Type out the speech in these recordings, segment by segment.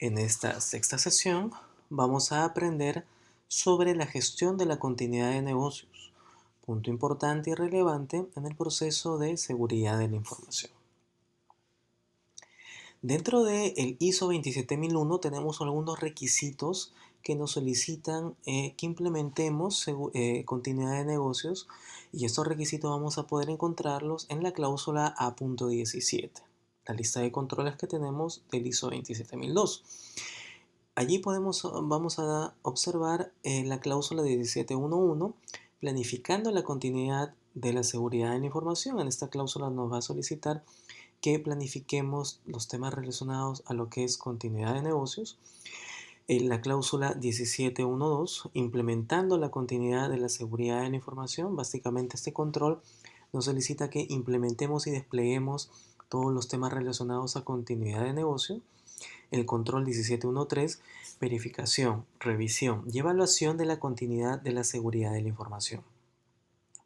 En esta sexta sesión vamos a aprender sobre la gestión de la continuidad de negocios, punto importante y relevante en el proceso de seguridad de la información. Dentro del ISO 27001 tenemos algunos requisitos que nos solicitan que implementemos continuidad de negocios, y estos requisitos vamos a poder encontrarlos en la cláusula A.17, la lista de controles que tenemos del ISO 27002. Allí vamos a observar la cláusula 17.1.1, planificando la continuidad de la seguridad de la información. En esta cláusula nos va a solicitar que planifiquemos los temas relacionados a lo que es continuidad de negocios. En la cláusula 17.1.2, implementando la continuidad de la seguridad de la información. Básicamente este control nos solicita que implementemos y despleguemos todos los temas relacionados a continuidad de negocio. El control 17.1.3, verificación, revisión y evaluación de la continuidad de la seguridad de la información.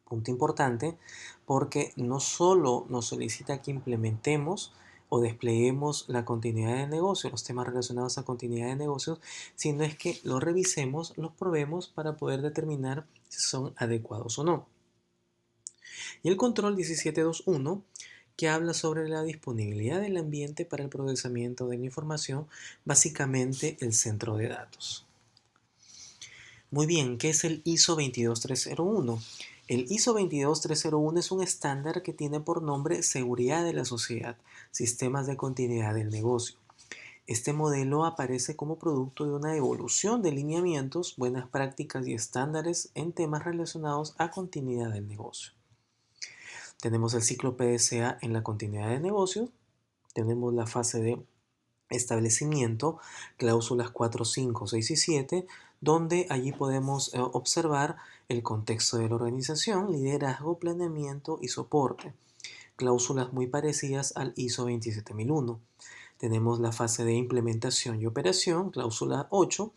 Punto importante, porque no solo nos solicita que implementemos o despleguemos la continuidad de negocio, los temas relacionados a continuidad de negocios, sino es que los revisemos, los probemos para poder determinar si son adecuados o no. Y el control 17.2.1, que habla sobre la disponibilidad del ambiente para el procesamiento de la información, básicamente el centro de datos. Muy bien, ¿qué es el ISO 22301? El ISO 22301 es un estándar que tiene por nombre Seguridad de la Sociedad, Sistemas de Continuidad del Negocio. Este modelo aparece como producto de una evolución de lineamientos, buenas prácticas y estándares en temas relacionados a continuidad del negocio. Tenemos el ciclo PDCA en la continuidad de negocio, tenemos la fase de establecimiento, cláusulas 4, 5, 6 y 7, donde allí podemos observar el contexto de la organización, liderazgo, planeamiento y soporte. Cláusulas muy parecidas al ISO 27001. Tenemos la fase de implementación y operación, cláusula 8,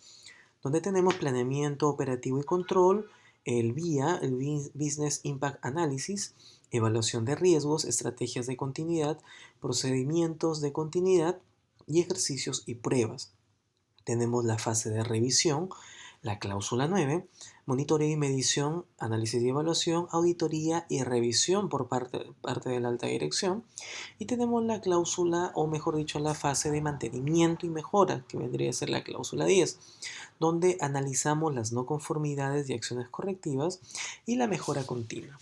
donde tenemos planeamiento operativo y control, el BIA, el Business Impact Analysis, evaluación de riesgos, estrategias de continuidad, procedimientos de continuidad y ejercicios y pruebas. Tenemos la fase de revisión, la cláusula 9, monitoreo y medición, análisis y evaluación, auditoría y revisión por parte de la alta dirección. Y tenemos la cláusula, o mejor dicho, la fase de mantenimiento y mejora, que vendría a ser la cláusula 10, donde analizamos las no conformidades y acciones correctivas y la mejora continua.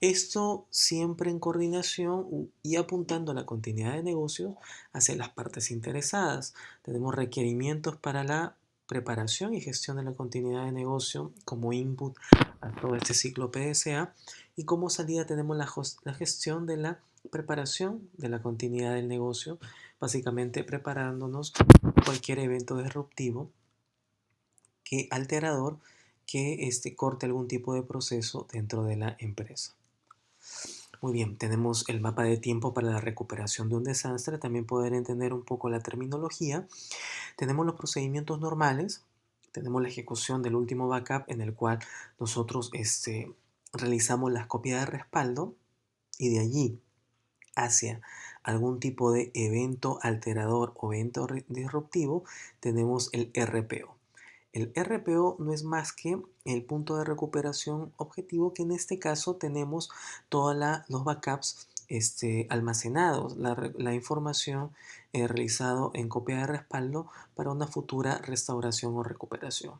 Esto siempre en coordinación y apuntando a la continuidad de negocios hacia las partes interesadas. Tenemos requerimientos para la preparación y gestión de la continuidad de negocio como input a todo este ciclo PDCA, y como salida tenemos la gestión de la preparación de la continuidad del negocio, básicamente preparándonos cualquier evento disruptivo alterador que corte algún tipo de proceso dentro de la empresa. Muy bien, tenemos el mapa de tiempo para la recuperación de un desastre, también poder entender un poco la terminología. Tenemos los procedimientos normales, tenemos la ejecución del último backup en el cual nosotros realizamos las copias de respaldo, y de allí hacia algún tipo de evento alterador o evento disruptivo tenemos el RPO. El RPO no es más que el punto de recuperación objetivo, que en este caso tenemos todos los backups almacenados, la información realizado en copia de respaldo para una futura restauración o recuperación.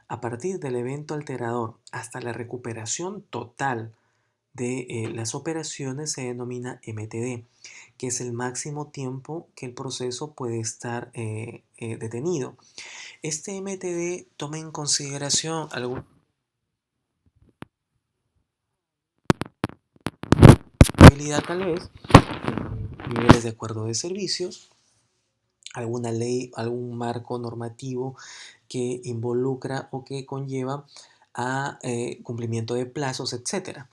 A partir del evento alterador hasta la recuperación total de las operaciones se denomina MTD, que es el máximo tiempo que el proceso puede estar detenido. Este MTD toma en consideración alguna habilidad, tal vez, niveles de acuerdo de servicios, alguna ley, algún marco normativo que involucra o que conlleva a cumplimiento de plazos, etc.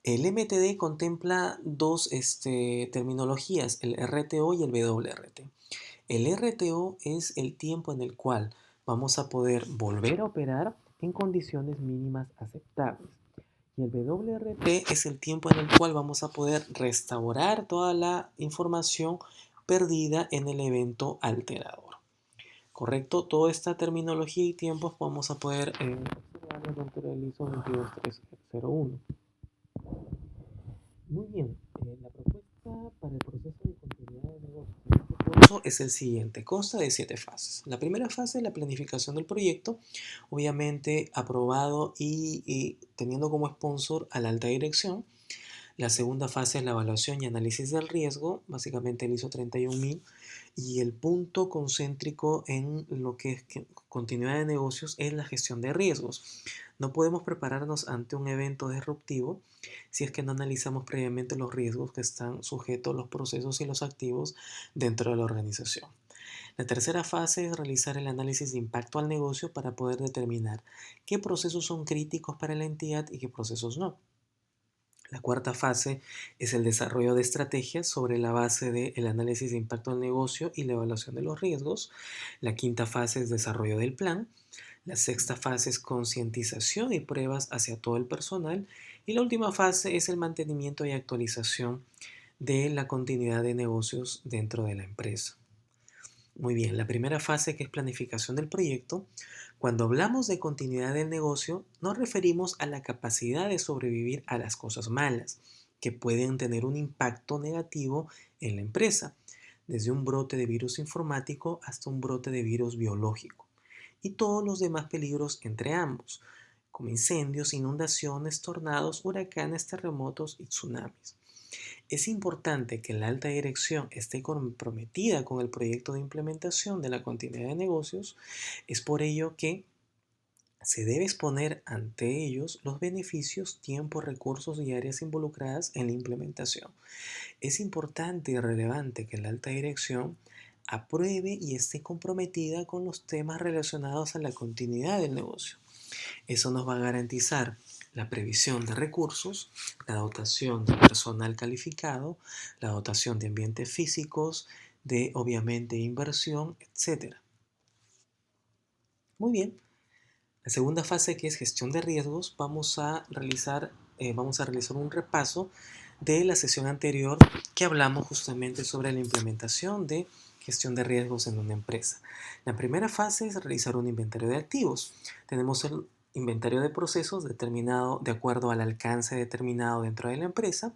El MTD contempla dos terminologías, el RTO y el WRT. El RTO es el tiempo en el cual vamos a poder volver a operar en condiciones mínimas aceptables. Y el WRT es el tiempo en el cual vamos a poder restaurar toda la información perdida en el evento alterador. ¿correcto? Toda esta terminología y tiempos vamos a poder observarlo dentro del ISO 22301. Muy bien, la propuesta para el proceso de continuidad de negocio en este curso es el siguiente, consta de 7 fases. La primera fase es la planificación del proyecto, obviamente aprobado y teniendo como sponsor a la alta dirección. La segunda fase es la evaluación y análisis del riesgo, básicamente el ISO 31000, y el punto concéntrico en lo que es continuidad de negocios es la gestión de riesgos. No podemos prepararnos ante un evento disruptivo si es que no analizamos previamente los riesgos que están sujetos los procesos y los activos dentro de la organización. La tercera fase es realizar el análisis de impacto al negocio para poder determinar qué procesos son críticos para la entidad y qué procesos no. La cuarta fase es el desarrollo de estrategias sobre la base del análisis de impacto al negocio y la evaluación de los riesgos. La quinta fase es desarrollo del plan. La sexta fase es concientización y pruebas hacia todo el personal. Y la última fase es el mantenimiento y actualización de la continuidad de negocios dentro de la empresa. Muy bien, la primera fase, que es planificación del proyecto. Cuando hablamos de continuidad del negocio, nos referimos a la capacidad de sobrevivir a las cosas malas, que pueden tener un impacto negativo en la empresa, desde un brote de virus informático hasta un brote de virus biológico, y todos los demás peligros entre ambos, como incendios, inundaciones, tornados, huracanes, terremotos y tsunamis. Es importante que la alta dirección esté comprometida con el proyecto de implementación de la continuidad de negocios. Es por ello que se debe exponer ante ellos los beneficios, tiempo, recursos y áreas involucradas en la implementación. Es importante y relevante que la alta dirección apruebe y esté comprometida con los temas relacionados a la continuidad del negocio. Eso nos va a garantizar la previsión de recursos, la dotación de personal calificado, la dotación de ambientes físicos, de obviamente inversión, etcétera. Muy bien. La segunda fase, que es gestión de riesgos, vamos a realizar un repaso de la sesión anterior que hablamos justamente sobre la implementación de gestión de riesgos en una empresa. La primera fase es realizar un inventario de activos. Tenemos el inventario de procesos determinado de acuerdo al alcance determinado dentro de la empresa,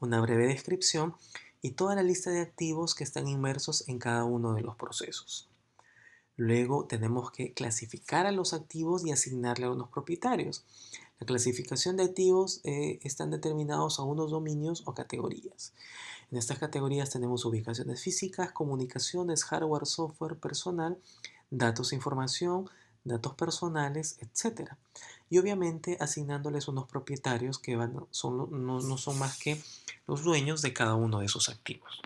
una breve descripción y toda la lista de activos que están inmersos en cada uno de los procesos. Luego tenemos que clasificar a los activos y asignarle a unos propietarios. La clasificación de activos están determinados a unos dominios o categorías. En estas categorías tenemos ubicaciones físicas, comunicaciones, hardware, software, personal, datos, información, datos personales, etc. Y obviamente asignándoles unos propietarios que no son más que los dueños de cada uno de esos activos.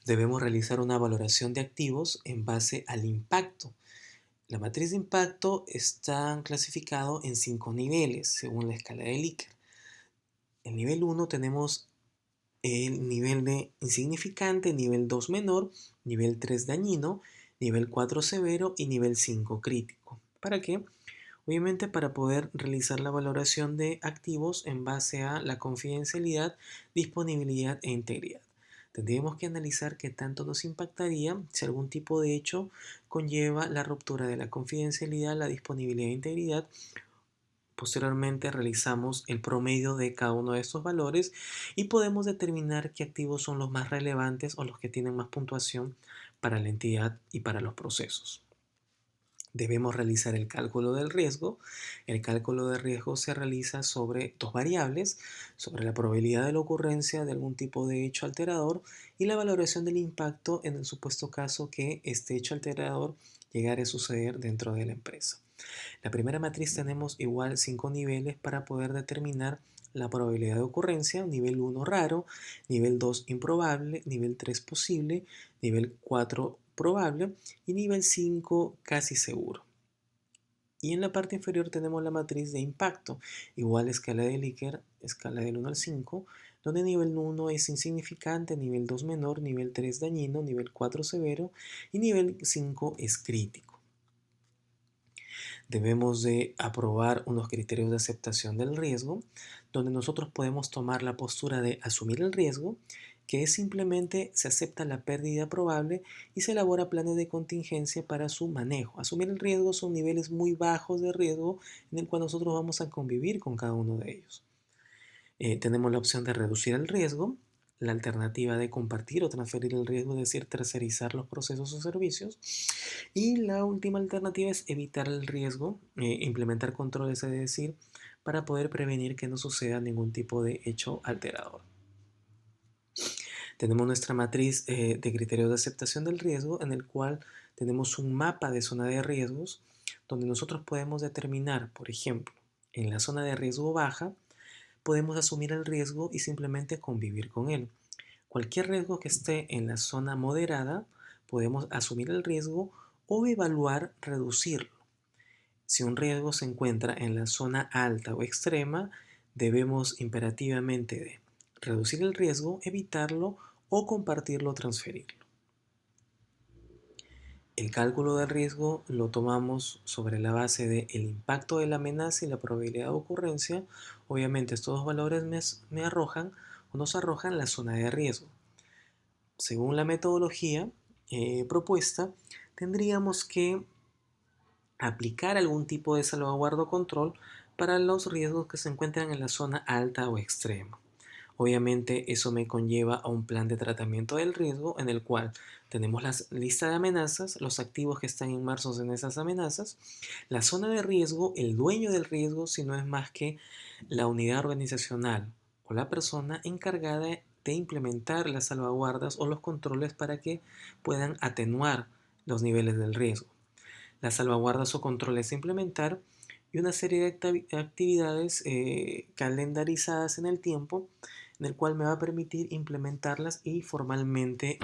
Debemos realizar una valoración de activos en base al impacto. La matriz de impacto está clasificado en 5 niveles según la escala de Likert. En nivel 1 tenemos el nivel de insignificante, nivel 2 menor, nivel 3 dañino, nivel 4 severo y nivel 5 crítico. ¿Para qué? Obviamente para poder realizar la valoración de activos en base a la confidencialidad, disponibilidad e integridad. Tendríamos que analizar qué tanto nos impactaría si algún tipo de hecho conlleva la ruptura de la confidencialidad, la disponibilidad e integridad. Posteriormente realizamos el promedio de cada uno de estos valores y podemos determinar qué activos son los más relevantes o los que tienen más puntuación para la entidad y para los procesos. Debemos realizar el cálculo del riesgo. El cálculo de riesgo se realiza sobre dos variables, sobre la probabilidad de la ocurrencia de algún tipo de hecho alterador y la valoración del impacto en el supuesto caso que este hecho alterador llegara a suceder dentro de la empresa. La primera matriz tenemos igual 5 niveles para poder determinar la probabilidad de ocurrencia: nivel 1 raro, nivel 2 improbable, nivel 3 posible, nivel 4 probable y nivel 5 casi seguro. Y en la parte inferior tenemos la matriz de impacto, igual escala de Likert, escala del 1 al 5, donde nivel 1 es insignificante, nivel 2 menor, nivel 3 dañino, nivel 4 severo y nivel 5 es crítico. Debemos de aprobar unos criterios de aceptación del riesgo, donde nosotros podemos tomar la postura de asumir el riesgo, que es simplemente se acepta la pérdida probable y se elabora planes de contingencia para su manejo. Asumir el riesgo son niveles muy bajos de riesgo en el cual nosotros vamos a convivir con cada uno de ellos. Tenemos la opción de reducir el riesgo, la alternativa de compartir o transferir el riesgo, es decir, tercerizar los procesos o servicios. Y la última alternativa es evitar el riesgo, implementar controles, es decir, para poder prevenir que no suceda ningún tipo de hecho alterador. Tenemos nuestra matriz de criterios de aceptación del riesgo, en el cual tenemos un mapa de zona de riesgos, donde nosotros podemos determinar, por ejemplo, en la zona de riesgo baja, podemos asumir el riesgo y simplemente convivir con él. Cualquier riesgo que esté en la zona moderada, podemos asumir el riesgo o evaluar reducirlo. Si un riesgo se encuentra en la zona alta o extrema, debemos imperativamente reducir el riesgo, evitarlo o compartirlo o transferirlo. El cálculo del riesgo lo tomamos sobre la base del impacto de la amenaza y la probabilidad de ocurrencia. Obviamente estos dos valores me arrojan o nos arrojan la zona de riesgo. Según la metodología propuesta, tendríamos que aplicar algún tipo de salvaguarda o control para los riesgos que se encuentran en la zona alta o extrema. Obviamente eso me conlleva a un plan de tratamiento del riesgo en el cual tenemos la lista de amenazas, los activos que están inmersos en esas amenazas, la zona de riesgo, el dueño del riesgo, si no es más que la unidad organizacional o la persona encargada de implementar las salvaguardas o los controles para que puedan atenuar los niveles del riesgo. Las salvaguardas o controles a implementar y una serie de actividades calendarizadas en el tiempo, en el cual me va a permitir implementarlas y formalmente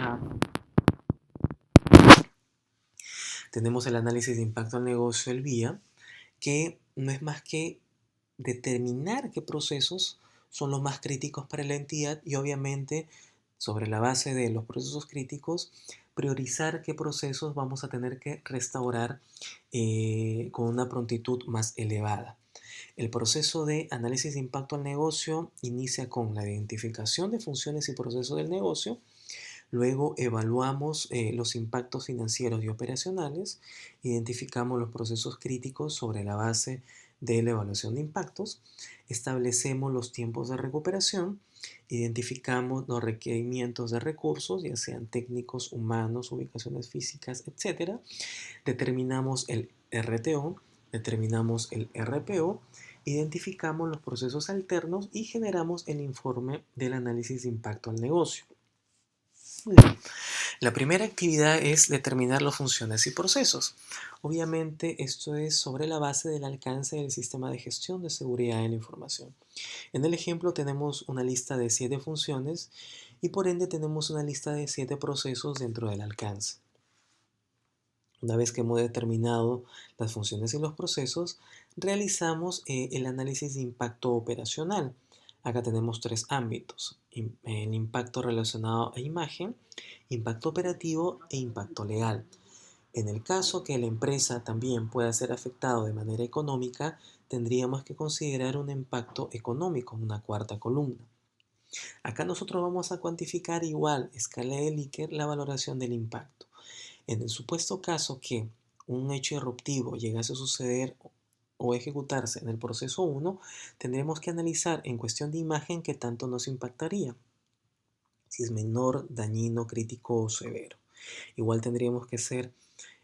tenemos el análisis de impacto al negocio, el VIA, que no es más que determinar qué procesos son los más críticos para la entidad y obviamente sobre la base de los procesos críticos priorizar qué procesos vamos a tener que restaurar con una prontitud más elevada. El proceso de análisis de impacto al negocio inicia con la identificación de funciones y procesos del negocio. Luego evaluamos los impactos financieros y operacionales, identificamos los procesos críticos sobre la base de la evaluación de impactos, establecemos los tiempos de recuperación, identificamos los requerimientos de recursos, ya sean técnicos, humanos, ubicaciones físicas, etc. Determinamos el RTO, determinamos el RPO, identificamos los procesos alternos y generamos el informe del análisis de impacto al negocio. La primera actividad es determinar las funciones y procesos. Obviamente esto es sobre la base del alcance del sistema de gestión de seguridad de la información. En el ejemplo tenemos una lista de 7 funciones y por ende tenemos una lista de 7 procesos dentro del alcance. Una vez que hemos determinado las funciones y los procesos, realizamos el análisis de impacto operacional. Acá tenemos 3 ámbitos: el impacto relacionado a imagen, impacto operativo e impacto legal. En el caso que la empresa también pueda ser afectada de manera económica, tendríamos que considerar un impacto económico, una cuarta columna. Acá nosotros vamos a cuantificar igual, escala de Likert, la valoración del impacto. En el supuesto caso que un hecho irruptivo llegase a suceder o ejecutarse en el proceso 1, tendremos que analizar en cuestión de imagen qué tanto nos impactaría, si es menor, dañino, crítico o severo. Igual tendríamos que ser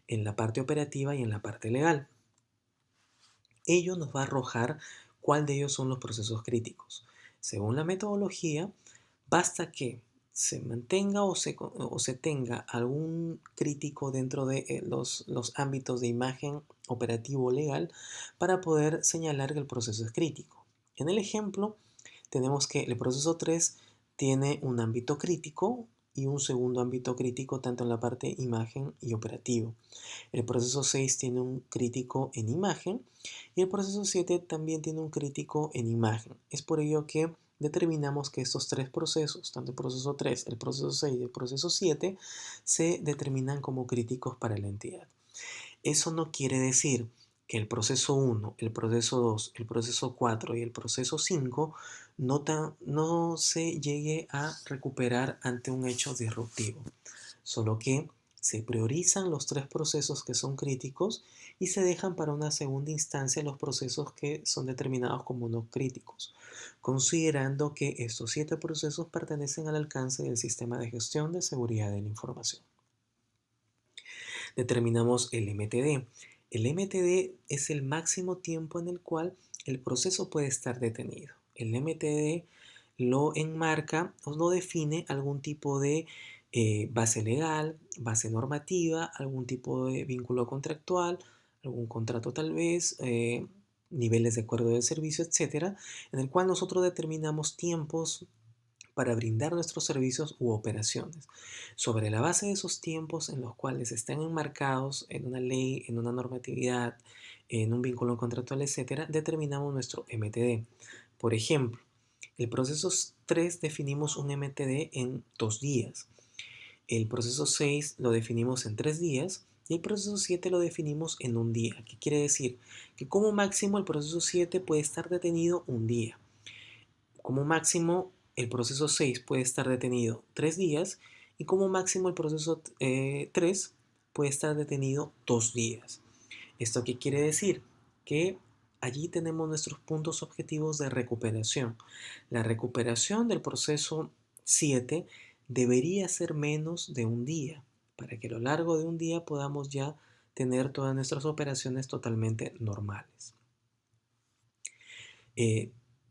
en la parte operativa y en la parte legal. Ello nos va a arrojar cuál de ellos son los procesos críticos. Según la metodología, basta que se mantenga o se tenga algún crítico dentro de los ámbitos de imagen, operativo o legal para poder señalar que el proceso es crítico. En el ejemplo, tenemos que el proceso 3 tiene un ámbito crítico y un segundo ámbito crítico tanto en la parte imagen y operativo. El proceso 6 tiene un crítico en imagen y el proceso 7 también tiene un crítico en imagen. Es por ello que determinamos que estos 3 procesos, tanto el proceso 3, el proceso 6 y el proceso 7, se determinan como críticos para la entidad. Eso no quiere decir que el proceso 1, el proceso 2, el proceso 4 y el proceso 5 no se llegue a recuperar ante un hecho disruptivo, solo que se priorizan los 3 procesos que son críticos y se dejan para una segunda instancia los procesos que son determinados como no críticos, considerando que estos 7 procesos pertenecen al alcance del sistema de gestión de seguridad de la información. Determinamos el MTD. El MTD es el máximo tiempo en el cual el proceso puede estar detenido. El MTD lo enmarca o lo define algún tipo de base legal, base normativa, algún tipo de vínculo contractual, algún contrato tal vez, niveles de acuerdo de servicio, etcétera, en el cual nosotros determinamos tiempos para brindar nuestros servicios u operaciones. Sobre la base de esos tiempos en los cuales están enmarcados en una ley, en una normatividad, en un vínculo contractual, etcétera, determinamos nuestro MTD. Por ejemplo, el proceso 3 definimos un MTD en 2 días. El proceso 6 lo definimos en 3 días y el proceso 7 lo definimos en un día. ¿Qué quiere decir? Que como máximo el proceso 7 puede estar detenido un día. Como máximo el proceso 6 puede estar detenido 3 días y como máximo el proceso 3 puede estar detenido 2 días. ¿Esto qué quiere decir? Que allí tenemos nuestros puntos objetivos de recuperación. La recuperación del proceso 7 debería ser menos de un día, para que a lo largo de un día podamos ya tener todas nuestras operaciones totalmente normales.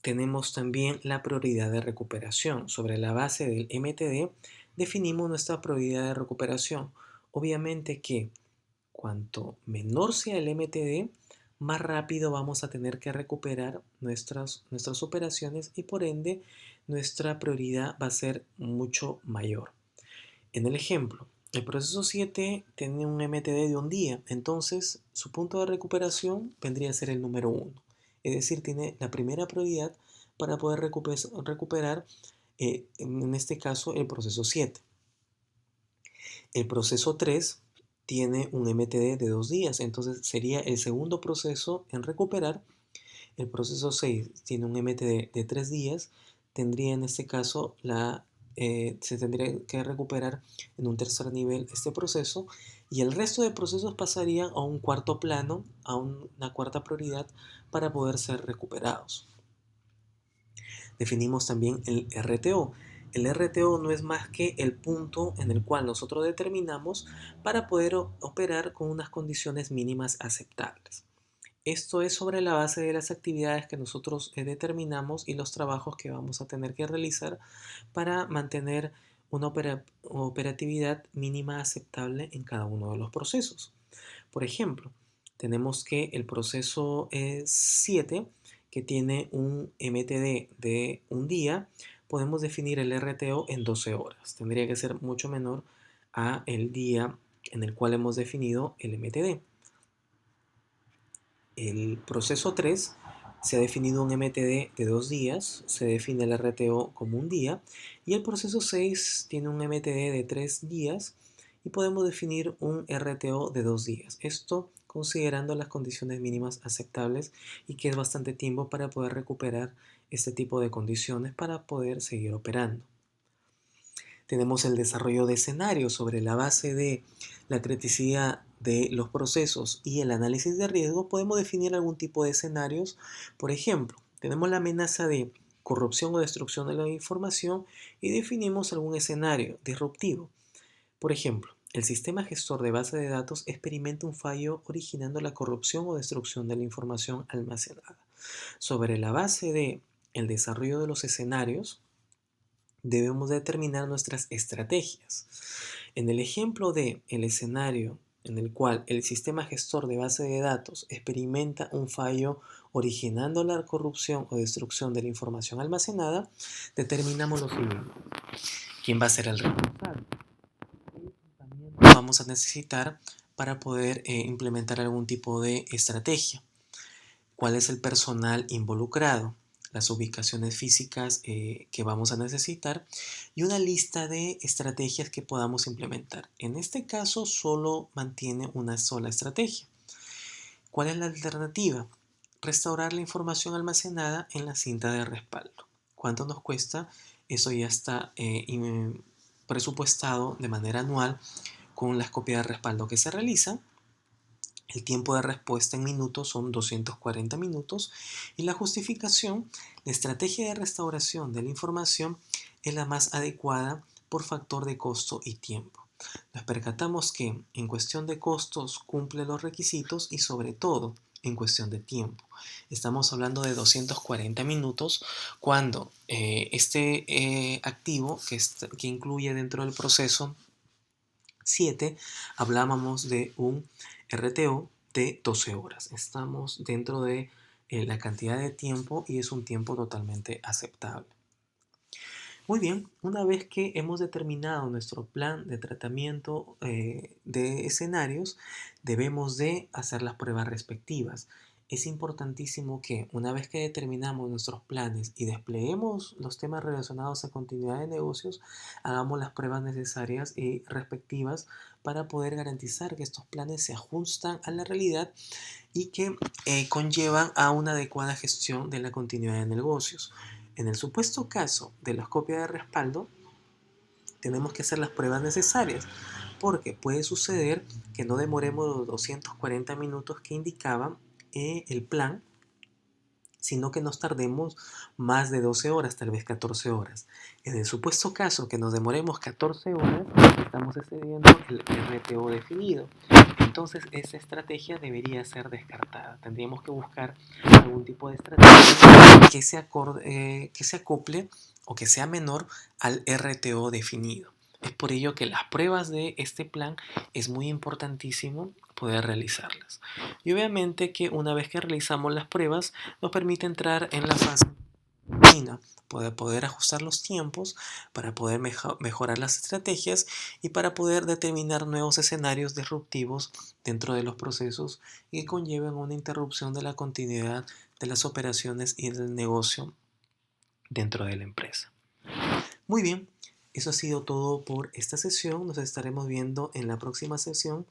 Tenemos también la prioridad de recuperación. Sobre la base del MTD definimos nuestra prioridad de recuperación. Obviamente que cuanto menor sea el MTD, más rápido vamos a tener que recuperar nuestras operaciones y por ende nuestra prioridad va a ser mucho mayor. En el ejemplo, el proceso 7 tiene un MTD de un día, entonces su punto de recuperación vendría a ser el número 1. Es decir, tiene la primera prioridad para poder recuperar, en este caso, el proceso 7. El proceso 3 tiene un MTD de 2 días, entonces sería el segundo proceso en recuperar. El proceso 6 tiene un MTD de 3 días, tendría en este caso se tendría que recuperar en un tercer nivel este proceso y el resto de procesos pasarían a un cuarto plano, a una cuarta prioridad para poder ser recuperados. Definimos también el RTO. El RTO no es más que el punto en el cual nosotros determinamos para poder operar con unas condiciones mínimas aceptables. Esto es sobre la base de las actividades que nosotros determinamos y los trabajos que vamos a tener que realizar para mantener una operatividad mínima aceptable en cada uno de los procesos. Por ejemplo, tenemos que el proceso 7, que tiene un MTD de un día, podemos definir el RTO en 12 horas. Tendría que ser mucho menor a el día en el cual hemos definido el MTD. El proceso 3 se ha definido un MTD de 2 días, se define el RTO como un día, y el proceso 6 tiene un MTD de 3 días y podemos definir un RTO de 2 días. Esto considerando las condiciones mínimas aceptables y que es bastante tiempo para poder recuperar este tipo de condiciones para poder seguir operando. Tenemos el desarrollo de escenarios sobre la base de la criticidad de los procesos y el análisis de riesgo. Podemos definir algún tipo de escenarios. Por ejemplo, tenemos la amenaza de corrupción o destrucción de la información y definimos algún escenario disruptivo. Por ejemplo, el sistema gestor de base de datos experimenta un fallo originando la corrupción o destrucción de la información almacenada. Sobre la base de el desarrollo de los escenarios, debemos determinar nuestras estrategias. En el ejemplo de el escenario en el cual el sistema gestor de base de datos experimenta un fallo originando la corrupción o destrucción de la información almacenada, determinamos lo siguiente. ¿Quién va a ser el responsable? También vamos a necesitar para poder implementar algún tipo de estrategia. ¿Cuál es el personal involucrado? Las ubicaciones físicas que vamos a necesitar y una lista de estrategias que podamos implementar. En este caso solo mantiene una sola estrategia. ¿Cuál es la alternativa? Restaurar la información almacenada en la cinta de respaldo. ¿Cuánto nos cuesta? Eso ya está presupuestado de manera anual con las copias de respaldo que se realizan. El tiempo de respuesta en minutos son 240 minutos y la justificación, la estrategia de restauración de la información es la más adecuada por factor de costo y tiempo. Nos percatamos que en cuestión de costos cumple los requisitos y sobre todo en cuestión de tiempo. Estamos hablando de 240 minutos cuando este activo que incluye dentro del proceso 7 hablábamos de un RTO de 12 horas. Estamos dentro de la cantidad de tiempo y es un tiempo totalmente aceptable. Muy bien, una vez que hemos determinado nuestro plan de tratamiento de escenarios, debemos de hacer las pruebas respectivas. Es importantísimo que una vez que determinamos nuestros planes y despleguemos los temas relacionados a continuidad de negocios, hagamos las pruebas necesarias y respectivas para poder garantizar que estos planes se ajustan a la realidad y que conllevan a una adecuada gestión de la continuidad de negocios. En el supuesto caso de las copias de respaldo, tenemos que hacer las pruebas necesarias, porque puede suceder que no demoremos los 240 minutos que indicaba el plan, sino que nos tardemos más de 12 horas, tal vez 14 horas. En el supuesto caso que nos demoremos 14 horas, estamos excediendo el RTO definido. Entonces esa estrategia debería ser descartada. Tendríamos que buscar algún tipo de estrategia que se acople o que sea menor al RTO definido. Es por ello que las pruebas de este plan es muy importantísimo poder realizarlas. Y obviamente que una vez que realizamos las pruebas nos permite entrar en la fase fina, poder ajustar los tiempos, para poder mejorar las estrategias y para poder determinar nuevos escenarios disruptivos dentro de los procesos y que conlleven una interrupción de la continuidad de las operaciones y del negocio dentro de la empresa. Muy bien, eso ha sido todo por esta sesión. Nos estaremos viendo en la próxima sesión